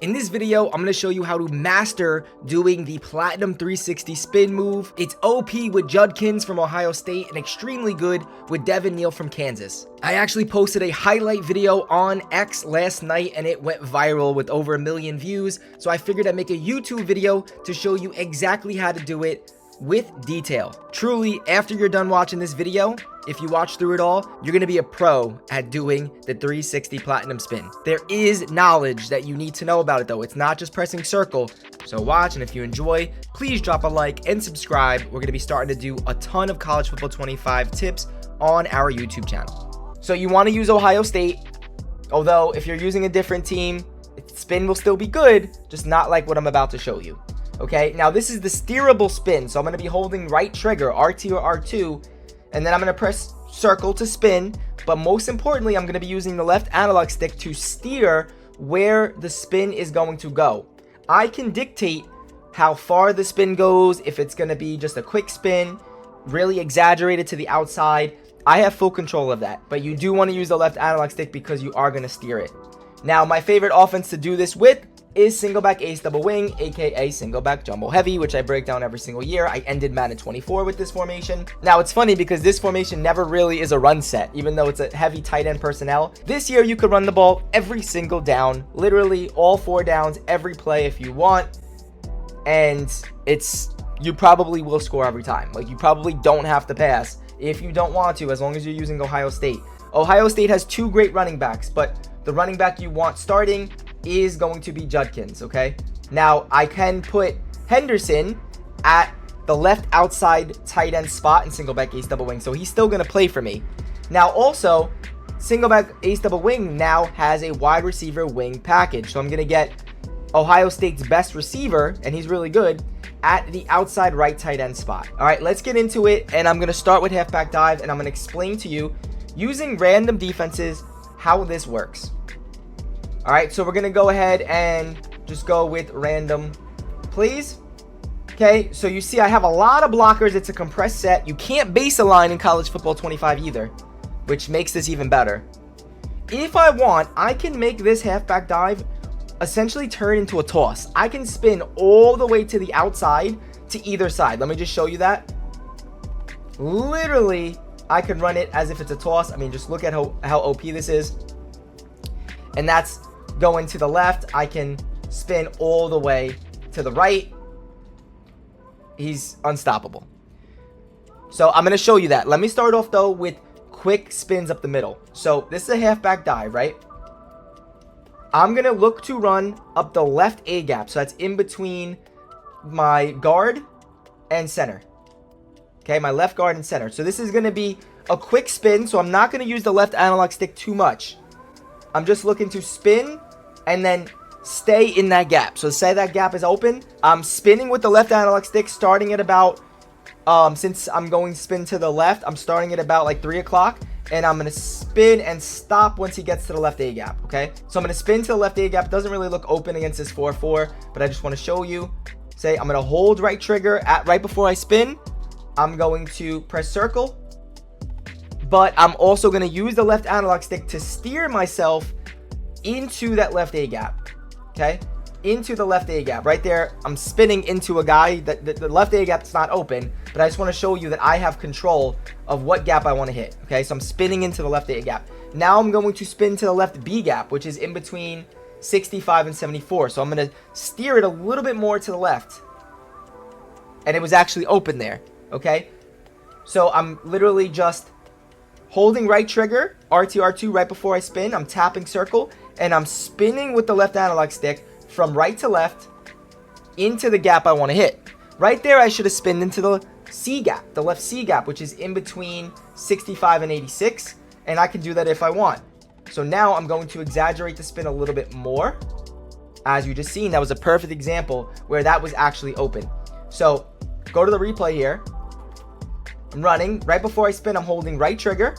In this video, I'm going to show you how to master doing the Platinum 360 spin move. It's OP with Judkins from Ohio State and extremely good with Devin Neal from Kansas. I actually posted a highlight video on X last night and it went viral with over 1 million views. So I figured I'd make a YouTube video to show you exactly how to do it with detail. Truly, after you're done watching this video, if you watch through it all, you're going to be a pro at doing the 360 Platinum spin. There is knowledge that you need to know about it though. It's not just pressing circle. So watch, and if you enjoy, please drop a like and subscribe. We're going to be starting to do a ton of College Football 25 tips on our YouTube channel. So you want to use Ohio State, although if you're using a different team, spin will still be good, just not like what I'm about to show you. Okay, now this is the steerable spin. So I'm going to be holding right trigger, RT or R2, and then I'm going to press circle to spin. But most importantly, I'm going to be using the left analog stick to steer where the spin is going to go. I can dictate how far the spin goes, if it's going to be just a quick spin, really exaggerated to the outside. I have full control of that, but you do want to use the left analog stick because you are going to steer it. Now, my favorite offense to do this with is single back ace double wing, aka single back jumbo heavy, which I break down every single year. I ended Madden 24 with this formation. Now it's funny because this formation never really is a run set, even though it's a heavy tight end personnel. This year you could run the ball every single down, literally all 4 downs, every play if you want, and you probably will score every time. Like, you probably don't have to pass if you don't want to, as long as you're using Ohio State. Ohio State has 2 great running backs, but the running back you want starting is going to be Judkins, okay? Now, I can put Henderson at the left outside tight end spot in single back ace double wing, so he's still going to play for me. Now, also, single back ace double wing now has a wide receiver wing package, so I'm going to get Ohio State's best receiver, and he's really good, at the outside right tight end spot. All right, let's get into it, and I'm going to start with halfback dive, and I'm going to explain to you, using random defenses, how this works. All right, so we're going to go ahead and just go with random plays. Okay, so you see I have a lot of blockers. It's a compressed set. You can't base align in College Football 25 either, which makes this even better. If I want, I can make this halfback dive essentially turn into a toss. I can spin all the way to the outside to either side. Let me just show you that. Literally, I can run it as if it's a toss. I mean, just look at how OP this is. And that's going to the left. I can spin all the way to the right. He's unstoppable. So I'm going to show you that. Let me start off though with quick spins up the middle. So this is a halfback dive, right? I'm going to look to run up the left A gap. So that's in between my guard and center. Okay, my left guard and center. So this is going to be a quick spin. So I'm not going to use the left analog stick too much. I'm just looking to spin and then stay in that gap. So say that gap is open. I'm spinning with the left analog stick, starting at about, since I'm going to spin to the left, I'm starting at about like 3 o'clock. And I'm going to spin and stop once he gets to the left A gap, okay? So I'm going to spin to the left A gap. It doesn't really look open against this 4-4, but I just want to show you. Say I'm going to hold right trigger right before I spin. I'm going to press circle. But I'm also going to use the left analog stick to steer myself into that left A gap, okay? Into the left A gap. Right there, I'm spinning into a guy. The left A gap's not open, but I just want to show you that I have control of what gap I want to hit, okay? So I'm spinning into the left A gap. Now I'm going to spin to the left B gap, which is in between 65 and 74. So I'm going to steer it a little bit more to the left. And it was actually open there, okay? So I'm literally just holding right trigger, RT/R2 right before I spin. I'm tapping circle, and I'm spinning with the left analog stick from right to left into the gap I want to hit. Right there, I should have spinned into the C gap, the left C gap, which is in between 65 and 86, and I can do that if I want. So now I'm going to exaggerate the spin a little bit more. As you just seen, that was a perfect example where that was actually open. So go to the replay here. I'm running. Right before I spin, I'm holding right trigger.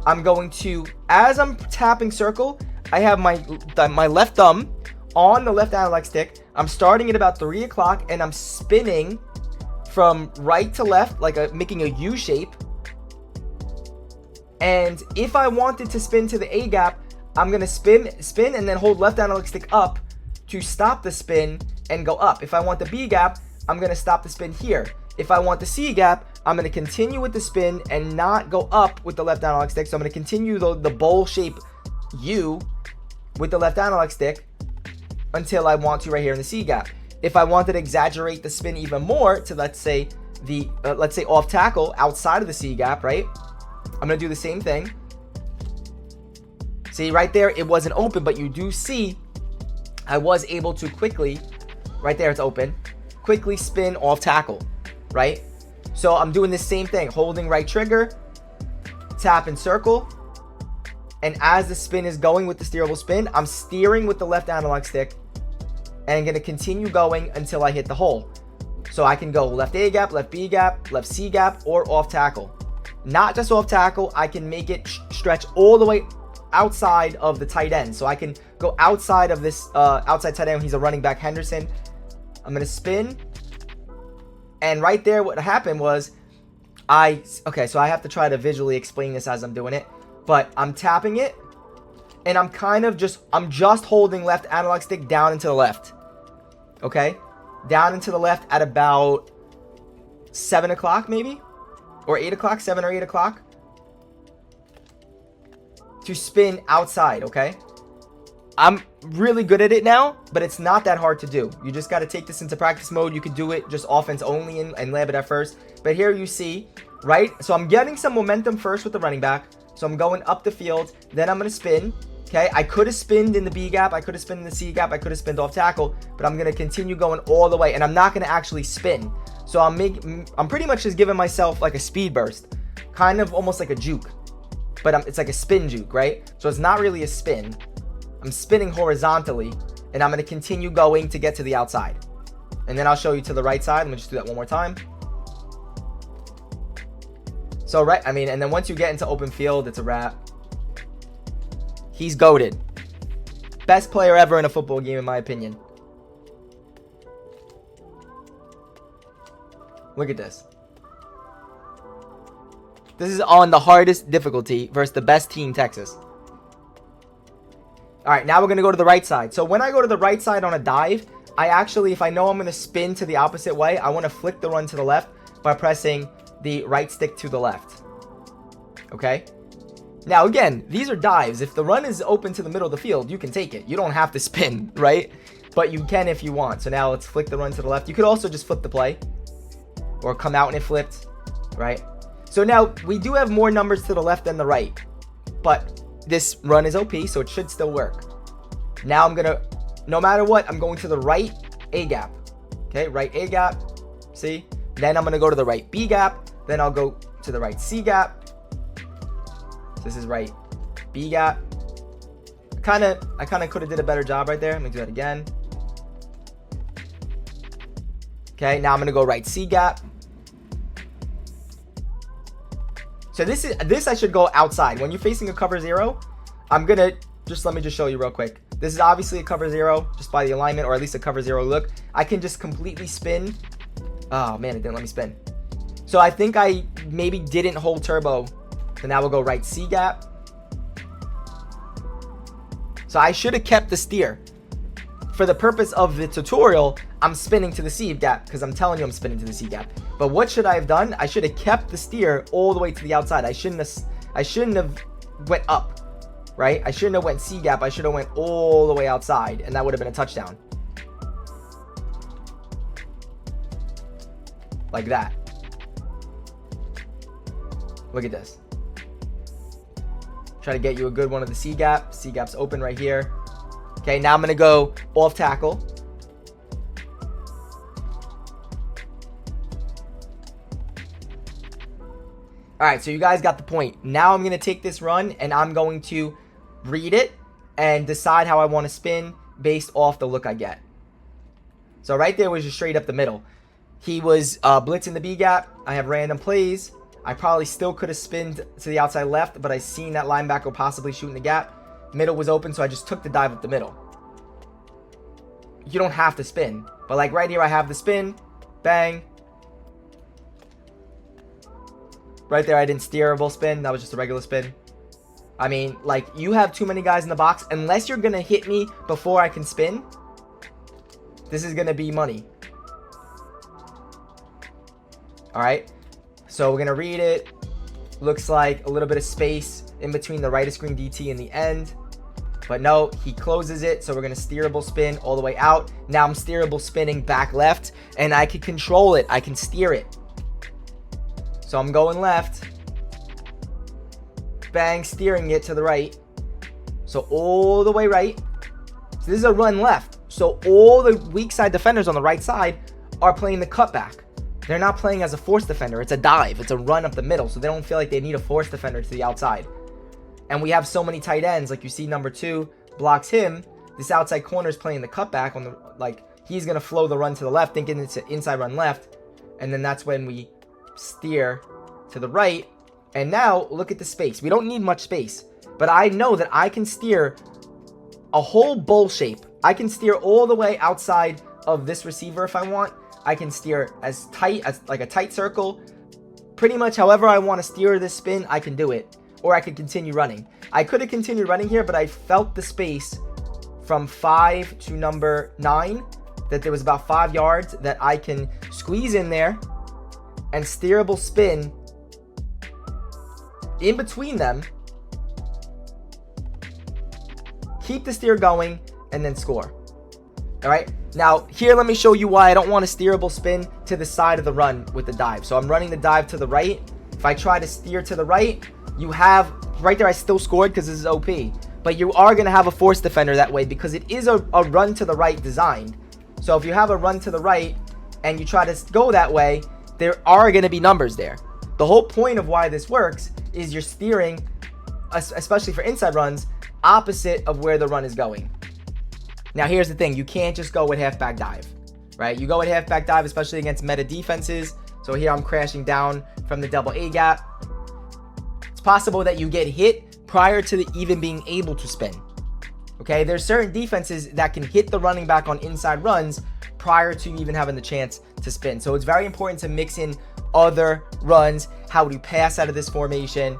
I'm going to, as I'm tapping circle, I have my left thumb on the left analog stick. I'm starting at about 3 o'clock, and I'm spinning from right to left, like making a U shape. And if I wanted to spin to the A gap, I'm going to spin and then hold left analog stick up to stop the spin and go up. If I want the B gap, I'm going to stop the spin here. If I want the C gap, I'm going to continue with the spin and not go up with the left analog stick. So I'm going to continue the bowl shape U with the left analog stick until I want to right here in the C gap. If I wanted to exaggerate the spin even more to, let's say off tackle outside of the C gap, right? I'm going to do the same thing. See, right there, it wasn't open, but you do see I was able to quickly, right there, it's open, quickly spin off tackle, right? So I'm doing the same thing, holding right trigger, tap and circle, and as the spin is going with the steerable spin, I'm steering with the left analog stick, and I'm going to continue going until I hit the hole. So I can go left A gap, left B gap, left C gap, or off tackle. Not just off tackle, I can make it stretch all the way outside of the tight end. So I can go outside of this outside tight end. He's a running back, Henderson. I'm going to spin. And right there, what happened was okay, so I have to try to visually explain this as I'm doing it. But I'm tapping it, and I'm just holding left analog stick down and to the left. Okay? Down and to the left at about 7 o'clock maybe? Or 8 o'clock, 7 or 8 o'clock. To spin outside, okay? I'm really good at it now, but it's not that hard to do. You just got to take this into practice mode. You could do it just offense only and lab it at first. But here you see, right? So I'm getting some momentum first with the running back. So I'm going up the field. Then I'm going to spin. Okay, I could have spinned in the B gap. I could have spinned in the C gap. I could have spinned off tackle. But I'm going to continue going all the way. And I'm not going to actually spin. So I'm pretty much just giving myself like a speed burst. Kind of almost like a juke. But it's like a spin juke, right? So it's not really a spin. I'm spinning horizontally. And I'm going to continue going to get to the outside. And then I'll show you to the right side. Let me just do that one more time. So, right, I mean, and then once you get into open field, it's a wrap. He's goated. Best player ever in a football game, in my opinion. Look at this. This is on the hardest difficulty versus the best team, Texas. All right, now we're going to go to the right side. So when I go to the right side on a dive, I actually, if I know I'm going to spin to the opposite way, I want to flick the run to the left by pressing the right stick to the left. Okay? Now, again, these are dives. If the run is open to the middle of the field, you can take it. You don't have to spin, right? But you can if you want. So now let's flick the run to the left. You could also just flip the play or come out and it flipped, right? So now we do have more numbers to the left than the right, but this run is OP, so it should still work. Now I'm going to, no matter what, I'm going to the right A gap. Okay, right A gap. See? Then I'm going to go to the right B gap. Then I'll go to the right C gap. This is right B gap. I kind of could have did a better job right there. Let me do that again. Okay, now I'm going to go right C gap. So this I should go outside. When you're facing a cover zero, I'm going to let me show you real quick. This is obviously a cover zero just by the alignment, or at least a cover zero look. I can just completely spin. Oh man, it didn't let me spin. So I think I maybe didn't hold turbo. So now we'll go right C gap. So I should have kept the steer. For the purpose of the tutorial, I'm spinning to the C gap because I'm telling you I'm spinning to the C gap. But what should I have done? I should have kept the steer all the way to the outside. I shouldn't have went up, right? I shouldn't have went C gap. I should have went all the way outside, and that would have been a touchdown. Like that. Look at this. Try to get you a good one of the C gap. C gap's open right here. Okay, now I'm going to go off tackle. All right, so you guys got the point. Now I'm going to take this run and I'm going to read it and decide how I want to spin based off the look I get. So right there was just straight up the middle. He was blitzing the B gap. I have random plays. I probably still could have spinned to the outside left, but I seen that linebacker possibly shooting the gap. Middle was open, so I just took the dive up the middle. You don't have to spin. But like right here, I have the spin. Bang. Right there, I didn't steerable spin. That was just a regular spin. I mean, like, you have too many guys in the box. Unless you're going to hit me before I can spin, this is going to be money. All right, so we're going to read it. Looks like a little bit of space in between the right of screen DT and the end. But no, he closes it, so we're going to steerable spin all the way out. Now I'm steerable spinning back left, and I can control it. I can steer it. So I'm going left. Bang, steering it to the right. So all the way right. So this is a run left. So all the weak side defenders on the right side are playing the cutback. They're not playing as a force defender. It's a dive. It's a run up the middle. So they don't feel like they need a force defender to the outside. And we have so many tight ends. Like you see number 2 blocks him. This outside corner is playing the cutback on the, like, he's going to flow the run to the left, thinking it's an inside run left. And then that's when we steer to the right. And now look at the space. We don't need much space. But I know that I can steer a whole bowl shape. I can steer all the way outside of this receiver if I want. I can steer as tight as like a tight circle. Pretty much however I want to steer this spin, I can do it. Or I could continue running. I could have continued running here, but I felt the space from 5 to number 9, that there was about 5 yards that I can squeeze in there and steerable spin in between them. Keep the steer going and then score. All right. Now here, let me show you why I don't want a steerable spin to the side of the run with the dive. So I'm running the dive to the right. If I try to steer to the right, you have right there, I still scored because this is OP. But you are going to have a force defender that way because it is a run to the right designed. So if you have a run to the right and you try to go that way, there are going to be numbers there. The whole point of why this works is you're steering, especially for inside runs, opposite of where the run is going. Now here's the thing, you can't just go with halfback dive, right? You go with halfback dive, especially against meta defenses. So here I'm crashing down from the double A gap. It's possible that you get hit prior to even being able to spin. Okay, there's certain defenses that can hit the running back on inside runs prior to even having the chance to spin. So it's very important to mix in other runs, how to pass out of this formation.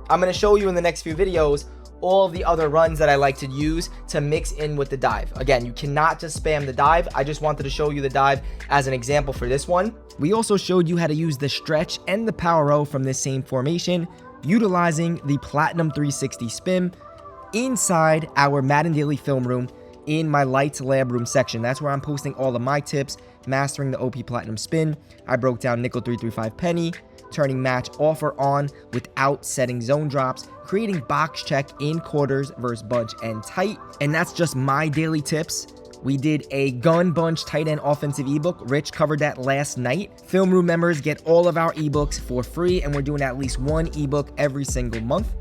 I'm going to show you in the next few videos all the other runs that I like to use to mix in with the dive. Again, you cannot just spam the dive. I just wanted to show you the dive as an example for this one. We also showed you how to use the stretch and the power row from this same formation, utilizing the Platinum 360 spin inside our Madden Daily film room in my Lights Lab room section. That's where I'm posting all of my tips, mastering the OP Platinum spin. I broke down nickel 335 penny, turning match offer on without setting zone drops, creating box check in quarters versus bunch and tight. And that's just my daily tips. We did a gun bunch tight end offensive ebook. Rich covered that last night. Film room members get all of our ebooks for free, and we're doing at least one ebook every single month.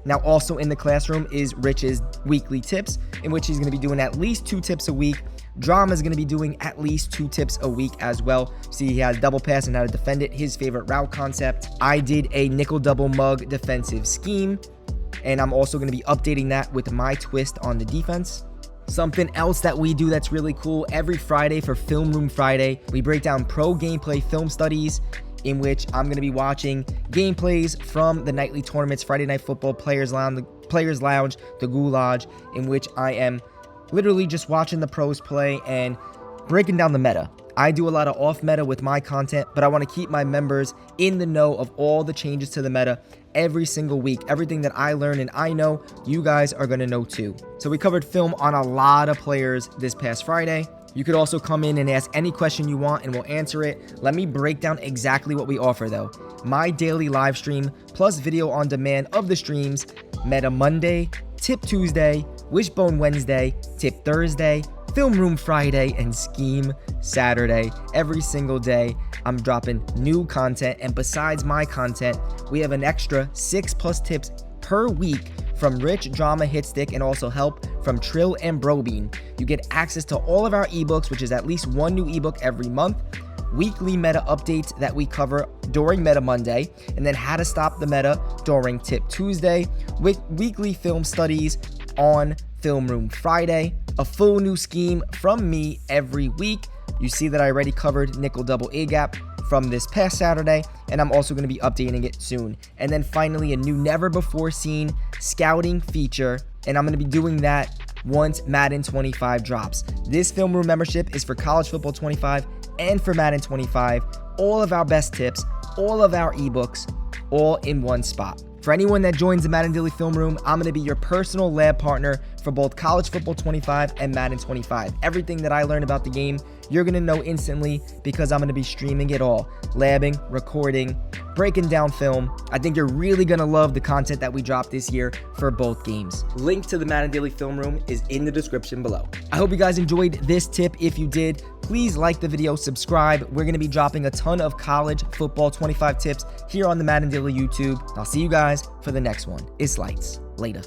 Now also in the classroom is Rich's weekly tips, in which he's going to be doing at least 2 tips a week. Drama is going to be doing at least 2 tips a week as well. See, he has double pass and how to defend it, his favorite route concept. I did a nickel double mug defensive scheme, and I'm also going to be updating that with my twist on the defense. Something else that we do that's really cool, every Friday for Film Room Friday, we break down pro gameplay film studies, in which I'm going to be watching gameplays from the nightly tournaments, Friday Night Football, Players Lounge, the Goulage, in which I am literally just watching the pros play and breaking down the meta. I do a lot of off meta with my content, but I want to keep my members in the know of all the changes to the meta every single week. Everything that I learn and I know, you guys are going to know too. So we covered film on a lot of players this past Friday. You could also come in and ask any question you want and we'll answer it. Let me break down exactly what we offer though. My daily live stream plus video on demand of the streams, Meta Monday, Tip Tuesday, Wishbone Wednesday, Tip Thursday, Film Room Friday, and Scheme Saturday. Every single day, I'm dropping new content. And besides my content, we have an extra 6+ tips per week from Rich, Drama, Hitstick, and also help from Trill and Brobean. You get access to all of our ebooks, which is at least one new ebook every month, weekly meta updates that we cover during Meta Monday, and then how to stop the meta during Tip Tuesday, with weekly film studies on Film Room Friday, a full new scheme from me every week. You see that I already covered nickel double A gap from this past Saturday, and I'm also going to be updating it soon. And then finally, a new never before seen scouting feature, and I'm going to be doing that once Madden 25 drops. This film room membership is for College Football 25 and for Madden 25. All of our best tips, all of our ebooks, all in one spot. For anyone that joins the Madden Daily Film Room, I'm going to be your personal lab partner for both College Football 25 and Madden 25. Everything that I learn about the game, you're going to know instantly because I'm going to be streaming it all. Labbing, recording, breaking down film. I think you're really going to love the content that we dropped this year for both games. Link to the Madden Daily Film Room is in the description below. I hope you guys enjoyed this tip. If you did, please like the video, subscribe. We're going to be dropping a ton of College Football 25 tips here on the Madden Daily YouTube. I'll see you guys for the next one. It's lights. Later.